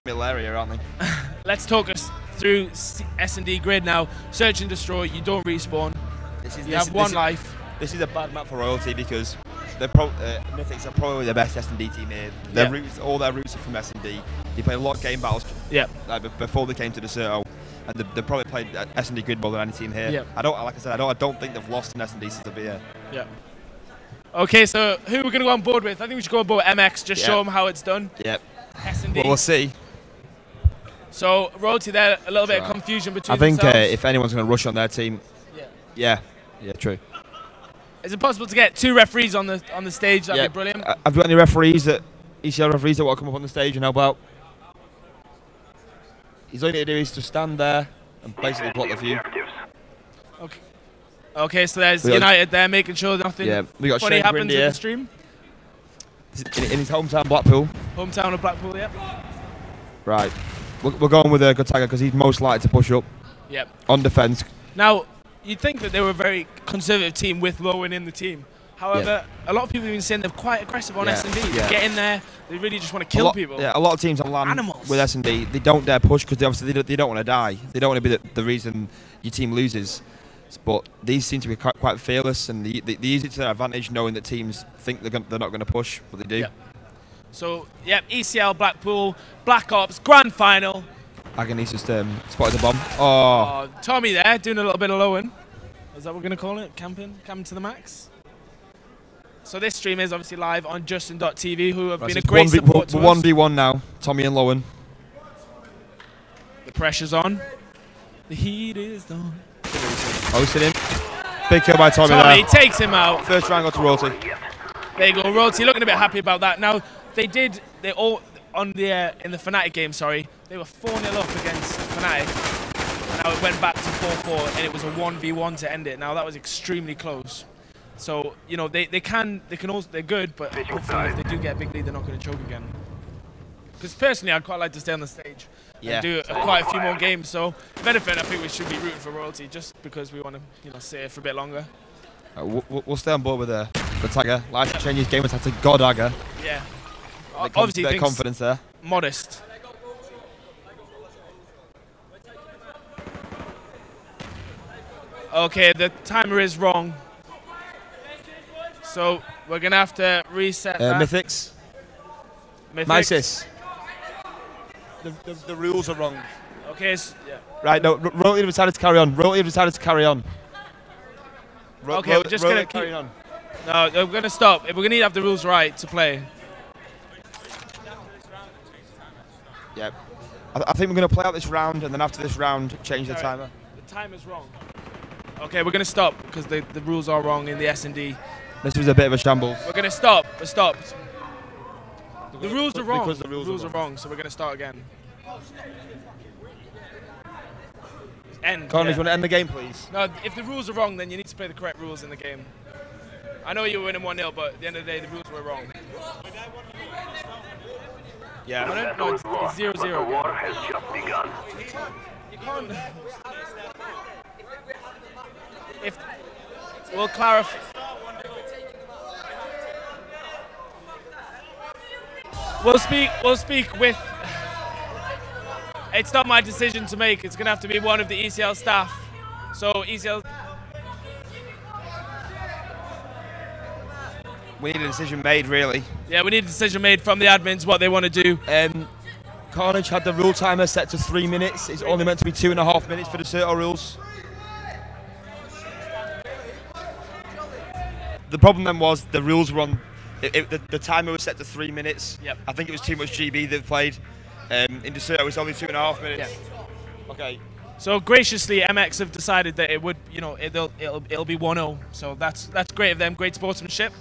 middle area, aren't they? Let's talk us through S&D grid now. Search and destroy. You don't respawn. You have one life. This is a bad map for Royalty because mythiX are probably the best S&D team here. Their roots, all their roots are from S&D. They play a lot of game battles before they came to Deserto, and they probably played S&D grid more than any team here. Yep. I don't think they've lost in S&D since they've been here. Yeah. Okay, so who we're going to go on board with? I think we should go on board with MX. Just show them how it's done. Yep. S&D. Well, we'll see. So Royalty there, a little bit of confusion between. I think themselves. if anyone's going to rush on their team, yeah, true. Is it possible to get 2 referees on the stage? That'd be brilliant. Have you got any referees ECL referees that want to come up on the stage and help out? He's all you need to do is to stand there and basically block the view. Okay. Okay, so there's United there making sure nothing we got funny Shane happens Grindy in the stream. In his hometown, Blackpool. Hometown of Blackpool, yeah. Right. We're going with Gutaga because he's most likely to push up. Yep. On defence. Now, you'd think that they were a very conservative team with Lowen in the team. However, a lot of people have been saying they're quite aggressive on S&D. Get in there, they really just want to kill people. Yeah, a lot of teams on land with S&D, they don't dare push because obviously they don't want to die. They don't want to be the reason your team loses. But these seem to be quite fearless, and they use it to their advantage, knowing that teams think they're not going to push, but they do. Yep. So, ECL, Blackpool, Black Ops, Grand Final. Agony's just spotted the bomb. Oh, Tommy there, doing a little bit of Lowen. Is that what we're going to call it? Camping to the max. So this stream is obviously live on Justin.tv, who have been a great support to us. 1v1 now, Tommy and Lowen. The pressure's on. The heat is on. Hosting him. Big kill by Tommy Tommy there. takes him out. First round got to Royalty. There you go, Royalty looking a bit happy about that. Now, they all, on the in the Fnatic game, sorry, they were 4-0 up against Fnatic. Now it went back to 4-4, and it was a 1v1 to end it. Now that was extremely close. So, you know, they can also, they're good, but hopefully if they do get a big lead, they're not going to choke again. Because personally, I'd quite like to stay on the stage and do quite a few more games. So, if anything, I think we should be rooting for Royalty just because we want to, you know, stay here for a bit longer. We'll stay on board with the Tagger. Like to change his game attack to Godagger. Yeah. Obviously, bit of confidence there. Modest. Okay, the timer is wrong. So we're gonna have to reset that. mythiX. mythiX. The rules are wrong. Okay. Right. No. Royalty decided to carry on. Royalty decided to carry on. Okay, we're just gonna carry on. No, we're gonna stop. We're gonna need to have the rules right to play. Yep. I think we're gonna play out this round, and then after this round, change the timer. The timer's wrong. Okay, we're gonna stop because the rules are wrong in the S&D. This was a bit of a shambles. We're gonna stop. We're stopped. The rules are wrong. Because the rules are wrong, so we're gonna start again. End. Connie, do you want to end the game, please? No, if the rules are wrong, then you need to play the correct rules in the game. I know you were winning 1-0, but at the end of the day, the rules were wrong. Yeah. No, it's 0-0. The war has just begun. You can't. If we'll clarify. We'll speak with. It's not my decision to make. It's going to have to be one of the ECL staff. So ECL. We need a decision made, really. Yeah, we need a decision made from the admins what they want to do. Carnage had the rule timer set to 3 minutes. It's only meant to be 2.5 minutes for the Deserto rules. The problem then was the rules were on. The timer was set to 3 minutes. Yep. I think it was too much GB they've played. In Deserto, it's only 2.5 minutes. Yeah. Okay. So graciously, MX have decided that it would, you know, it'll be 1-0. So that's great of them. Great sportsmanship.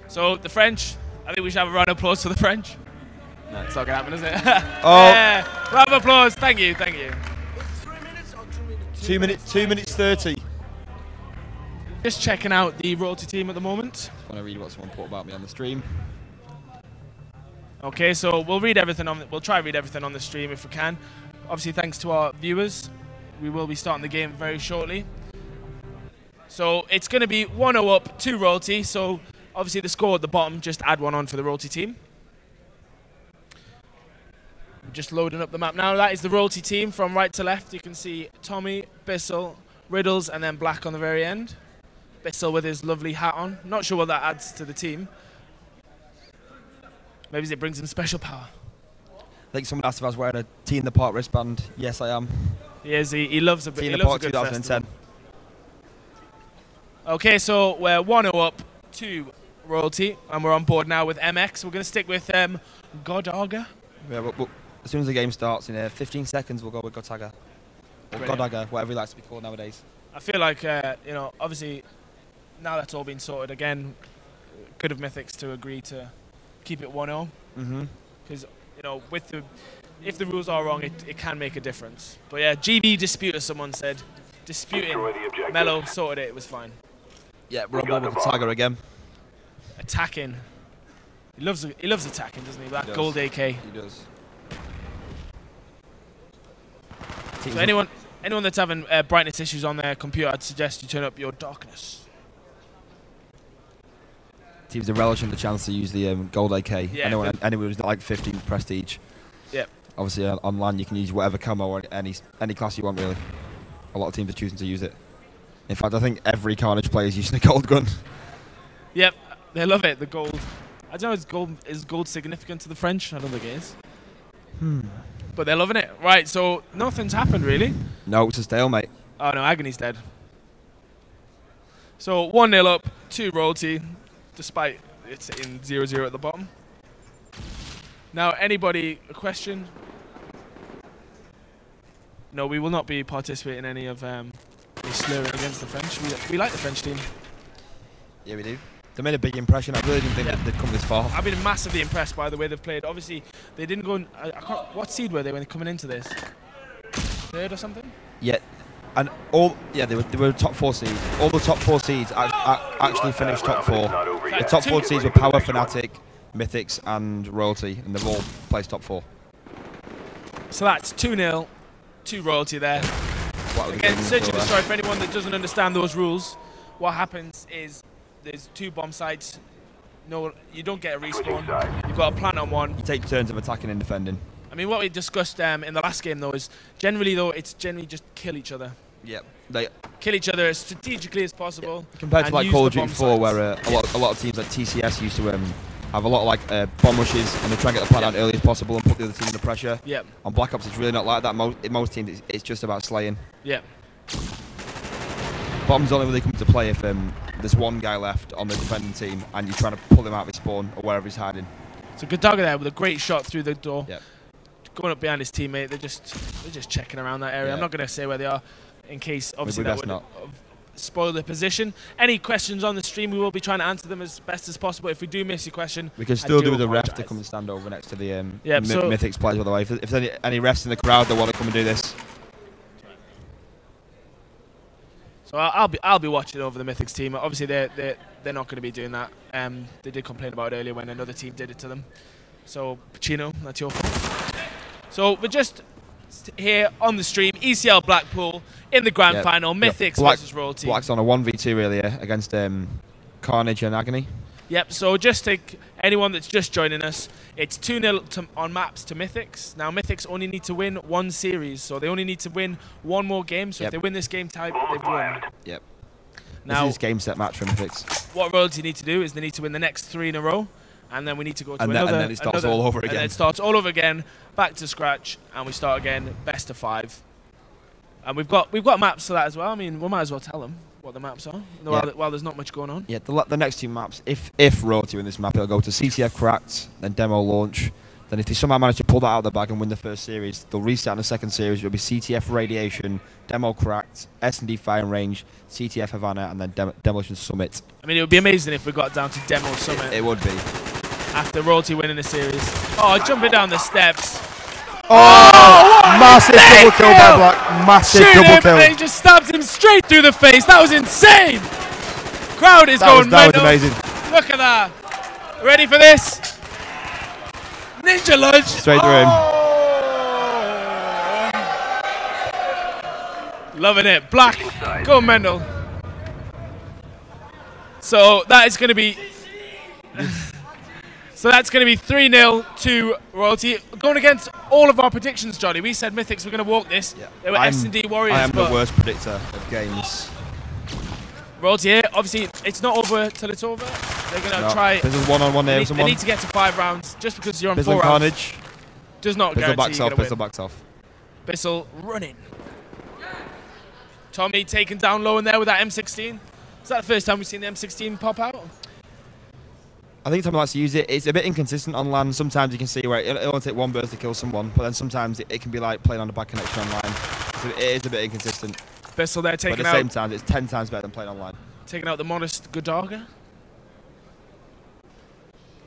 So the French, I think we should have a round of applause for the French. No, it's not gonna happen, is it? Oh. Yeah. Round of applause. Thank you. Thank you. 2 minutes. 2 minutes 30. Just checking out the Royalty team at the moment. I want to read what someone put about me on the stream. Okay, so we'll read everything on. We'll try to read everything on the stream if we can. Obviously, thanks to our viewers, we will be starting the game very shortly. So it's going to be 1-0 up to Royalty. So obviously the score at the bottom, just add one on for the Royalty team. just loading up the map now. That is the royalty team from right to left. You can see Tommy, Bissell, Riddles, and then Black on the very end. Bissell with his lovely hat on. Not sure what that adds to the team. Maybe it brings him special power. I think someone asked if I was wearing a Tea in the Park wristband. Yes, I am. He is. He loves a bit. Tea in He the loves Park a good 2010. festival. Okay, so we're 1-0 up to royalty, and we're on board now with MX. We're going to stick with Godaga. Yeah, but as soon as the game starts, in 15 seconds, we'll go with Gotaga. Or Godaga, whatever he likes to be called nowadays. I feel like, you know, obviously, now that's all been sorted again, good of mythiX to agree to keep it 1-0. Because, you know, if the rules are wrong, it can make a difference. But yeah, GB disputer, someone said. Disputing. Mello sorted it, it was fine. Yeah, we're on board with Gotaga again. Attacking. He loves attacking, doesn't he? That gold AK. He does. So anyone that's having brightness issues on their computer, I'd suggest you turn up your darkness. Teams are relishing the chance to use the gold AK. Yeah, anyone who's like 15 prestige. Yep. Obviously, online you can use whatever camo or any class you want, really. A lot of teams are choosing to use it. In fact, I think every Carnage player is using a gold gun. Yep, they love it. The gold. I don't know. Is gold significant to the French? I don't think it is. But they're loving it. Right. So nothing's happened really. No, it's a stalemate. Oh no, Agony's dead. So 1-0 up to royalty, despite it's in 0-0 at the bottom. Now, anybody a question? No, we will not be participating in any of slurring against the French. We like the French team. Yeah, we do. They made a big impression. I really didn't think they'd come this far. I've been massively impressed by the way they've played. Obviously, they didn't go. What seed were they when they coming into this? Third or something? Yeah, and they were top 4 seeds. All the top 4 seeds actually finished top 4. The top 4 seeds were Power, Fnatic, mythiX, and Royalty, and they've all placed top 4. So that's 2-0 to royalty there. Again, search and destroy. For anyone that doesn't understand those rules, what happens is there's 2 bomb sites. No, you don't get a respawn. You've got to plant on one. You take turns of attacking and defending. I mean, what we discussed in the last game though is it's generally just kill each other. Yep. Kill each other as strategically as possible. Yeah. Compared to like Call of Duty 4, where a lot of teams like TCS used to have a lot of like bomb rushes, and they try and get the plant out early as possible and put the other team under pressure. Yep. On Black Ops, it's really not like that. In most teams, it's just about slaying. Yeah. Bombs only really come to play if there's one guy left on the defending team and you're trying to pull him out of his spawn or wherever he's hiding. So Godaga there with a great shot through the door. Yep. Going up behind his teammate, they're just checking around that area. Yeah. I'm not going to say where they are in case obviously Maybe that would not. spoil their position. Any questions on the stream, we will be trying to answer them as best as possible. If we do miss your question, we can still do the ref to come and stand over next to the mythiX players, by the way. If there's any refs in the crowd that want to come and do this. So I'll be watching over the mythiX team. Obviously they're not going to be doing that. They did complain about it earlier when another team did it to them. So Pacino, that's your fault. So we're just here on the stream, ECL Blackpool in the grand final, mythiX versus Royalty. Black's on a 1v2 earlier against Carnage and Agony. Yep, so just to anyone that's just joining us, it's 2-0 on maps to mythiX. Now mythiX only need to win 1 series, so they only need to win 1 more game. So if they win this game type, they've won. Yep. Now, this is game set match for mythiX. What Royalty need to do is they need to win the next 3 in a row, and then we need to go to another. And then it starts all over again. And then it starts all over again, back to scratch, and we start again, best of 5. And we've got maps for that as well. I mean, we might as well tell them what the maps are while there's not much going on. Yeah, the next 2 maps, if Royalty win this map, it'll go to CTF Cracked, then Demo Launch. Then if they somehow manage to pull that out of the bag and win the first series, they'll restart in the second series. It'll be CTF Radiation, Demo Cracked, S&D Fire Range, CTF Havana, and then Demolition Summit. I mean, it would be amazing if we got down to Demo Summit. It would be. After Royalty winning the series. Oh, jumping down the steps. Oh, massive double kill by Black. Massive double kill. And he just stabs him straight through the face. That was insane. Crowd is going mental. That was amazing. Look at that. Ready for this? Ninja lunge. Straight through him. Loving it. Black. Go Mendel. So that is going to be... So that's going to be 3-0 to Royalty. Going against all of our predictions, Johnny. We said mythiX were going to walk this. Yeah. They were S&D Warriors. I am the worst predictor of games. Royalty here. Obviously, it's not over till it's over. They're going to try. This is one-on-one there with someone. They need to get to 5 rounds. Just because you're on Bizzle 4 rounds Carnage. does not Bizzle guarantee you're going to win. Bizzle backs off. Bizzle running. Tommy taken down low in there with that M16. Is that the first time we've seen the M16 pop out? I think Tommy likes to use it. It's a bit inconsistent on land. Sometimes you can see where it'll only take one burst to kill someone, but then sometimes it can be like playing on a bad connection online. So it is a bit inconsistent. Bizzle there taking out. But at the same time, it's 10 times better than playing online. Taking out the modest Godaga.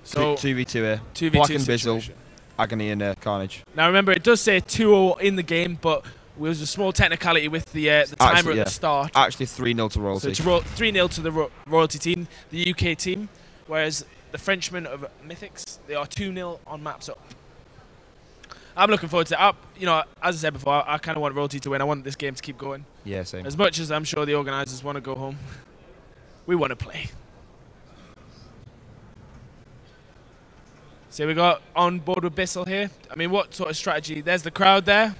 So 2v2 here. 2v2 Black and Bizzle, Agony and Carnage. Now remember, it does say 2-0 in the game, but there was a small technicality with the timer at the start. Actually 3-0 to Royalty. So it's 3-0 to the Royalty team, the UK team, whereas the Frenchmen of mythiX, they are 2-0 on maps up. I'm looking forward to it. You know, as I said before, I kind of want Royalty to win. I want this game to keep going. Yeah, same. As much as I'm sure the organisers want to go home, we want to play. So we got on board with Bizzle here. I mean, what sort of strategy? There's the crowd there.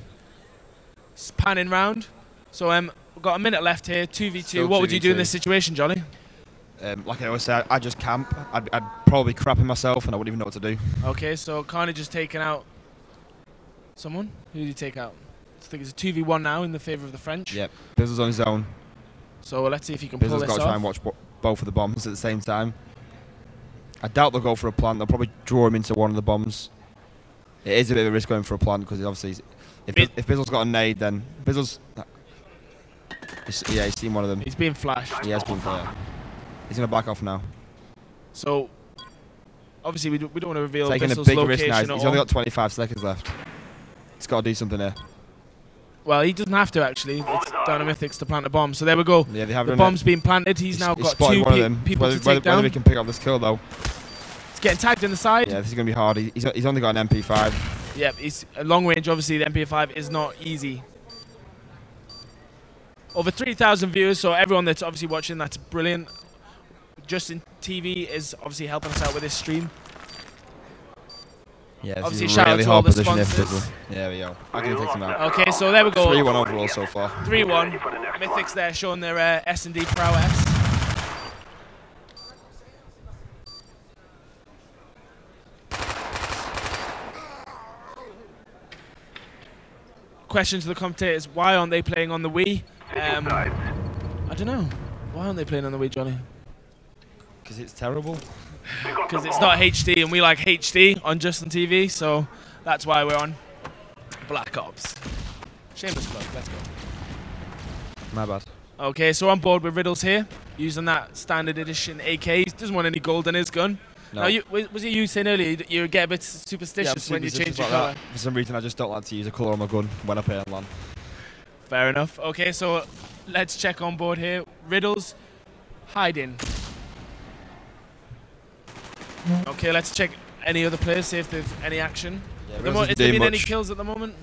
It's panning round. So we've got a minute left here, 2v2. Still what 2v2. would you do in this situation, Johnny? Like I always say, I'd just camp. I'd probably crap in myself and I wouldn't even know what to do. Okay, so Carnage has taken out someone. Who did he take out? I think it's a 2v1 now in the favour of the French. Yep, Bizzle's on his own. So let's see if he can pull Bizzle's this got to off. try and watch both of the bombs at the same time. I doubt they'll go for a plant. They'll probably draw him into one of the bombs. It is a bit of a risk going for a plant because obviously if Bizzle's got a nade, then Bizzle's... Yeah, he's seen one of them. He's being flashed. He has been flashed. He's going to back off now. So, obviously, we don't want to reveal Taking Bizzle's a big location risk now. He's only got 25 seconds left. He's got to do something there. Well, he doesn't have to, actually. It's down to mythiX to plant a bomb. So there we go. Yeah, they have the bomb's being planted. He's now got 2 people to take down. Whether he can pick up this kill, though. He's getting tagged in the side. Yeah, this is going to be hard. He's only got an MP5. Yep, he's a long range. Obviously, the MP5 is not easy. Over 3,000 viewers, so everyone that's obviously watching, that's brilliant. Justin TV is obviously helping us out with this stream. Yeah, this obviously, is a shout really out to all hard the position sponsors. There we go. I can take him out. Okay, so there we go. 3-1 overall so far. 3-1. mythiX there showing their S&D prowess. Question to the commentators: why aren't they playing on the Wii? I don't know. Why aren't they playing on the Wii, Johnny? Because it's terrible. Because it's not HD, and we like HD on Justin TV, so that's why we're on Black Ops. Shameless plug. Let's go. My bad. Okay, so on board with Riddles here, using that standard edition AK. He doesn't want any gold in his gun. No. Now, was it you saying earlier you get a bit superstitious when you change your colour? For some reason, I just don't like to use a colour on my gun when I play on LAN. Fair enough. Okay, so let's check on board here. Riddles, hiding. Okay, let's check any other players, see if there's any action. Yeah, has there been any kills at the moment?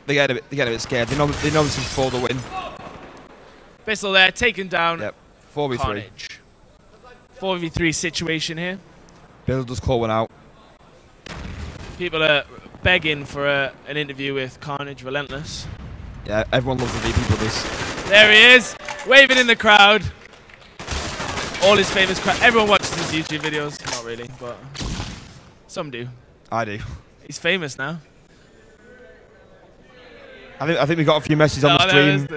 They get a bit scared. They know this is for the win. Bizzle there, taken down. Yep, 4v3. Carnage. 4v3 situation here. Bizzle does call one out. People are begging for an interview with Carnage Relentless. Yeah, everyone loves the VP brothers. There he is, waving in the crowd. All his famous crowd. Everyone watches his YouTube videos. Not really, but some do. I do. He's famous now. I think we got a few messages on the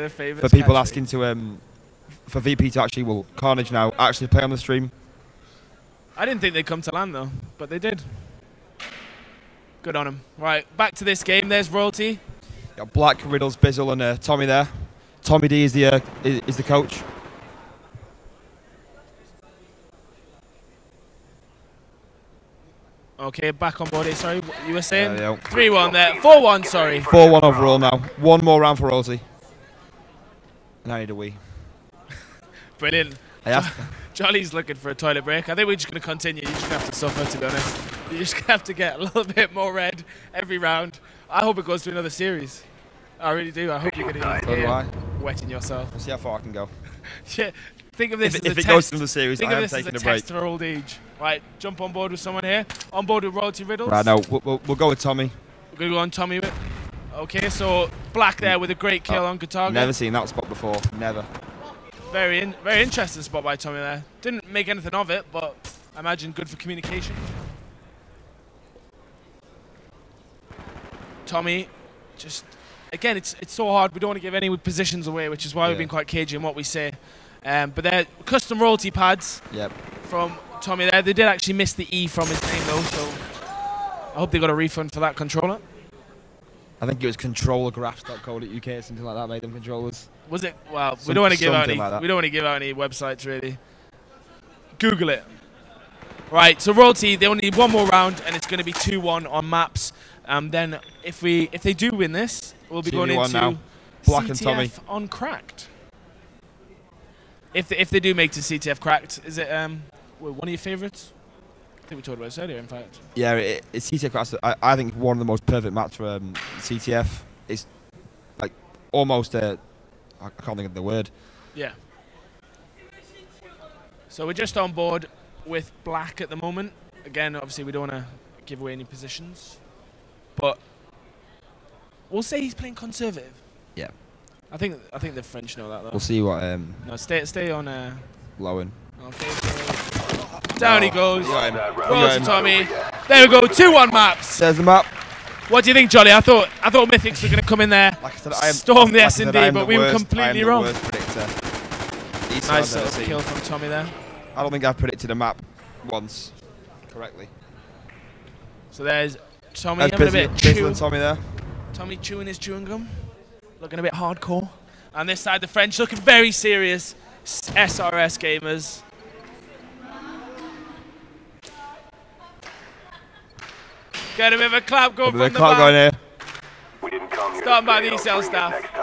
stream for people asking to for VP to actually, Carnage now, actually play on the stream. I didn't think they'd come to land though, but they did. Good on him. Right, back to this game. There's Royalty. Got Black, Riddles, Bizzle, and Tommy there. Tommy D is the coach. Okay, back on board here. Sorry, what you were saying? 3-1 there. 4-1, sorry. 4-1 overall now. One more round for Royalty. Now I need a wee. Brilliant. Jolly's looking for a toilet break. I think we're just going to continue. You're just going to have to suffer, to be honest. You're just going to have to get a little bit more red every round. I hope it goes to another series. I really do. I hope you're going to get wetting yourself. Let's see how far I can go. Yeah. Think of this if as a it test. goes to the series, Think I of am this as taking a a break. test for old age. Right, jump on board with someone here. On board with Royalty Riddles. Right, no, we'll go with Tommy. We're going to go on Tommy. Okay, so Black there with a great kill on Guitar. Never seen that spot before. Never. Very interesting spot by Tommy there. Didn't make anything of it, but I imagine good for communication. Tommy, just again, it's so hard. We don't want to give any positions away, which is why we've been quite cagey in what we say. But they're custom royalty pads from Tommy there. They did actually miss the E from his name though, so I hope they got a refund for that controller. I think it was controllergraphs.co.uk or something like that made them controllers. Was it? Well, we don't want to give out any. Like we don't want to give out any websites really. Google it. Right, so Royalty, they only need one more round, and it's going to be 2-1 on maps. Then if they do win this, we'll be going into now. Black CTF and Tommy on Cracked. If they do make to CTF Cracked, is it one of your favourites? I think we talked about this earlier, in fact. Yeah, it's CTF Cracked. I think one of the most perfect maps for CTF. It's like almost I can't think of the word. Yeah. So we're just on board with Black at the moment. Again, obviously we don't want to give away any positions, but we'll say he's playing conservative. Yeah. I think the French know that though. We'll see what. No, stay on. Lowen. Okay. So down he goes. Well to Tommy. There we go. 2-1 maps. There's the map. What do you think, Jolly? I thought mythiX were going to come in there, Like I said, storm the like S&D, but we were completely wrong. Nice little kill from Tommy there. I don't think I've predicted a map once correctly. So there's Tommy having a bit chew. Tommy there. Tommy chewing his chewing gum, looking a bit hardcore. And this side, the French looking very serious. SRS gamers. Get a bit of a clap going from the back. Going here. We didn't come here Starting by to the fail. ECL Bring it staff. next time.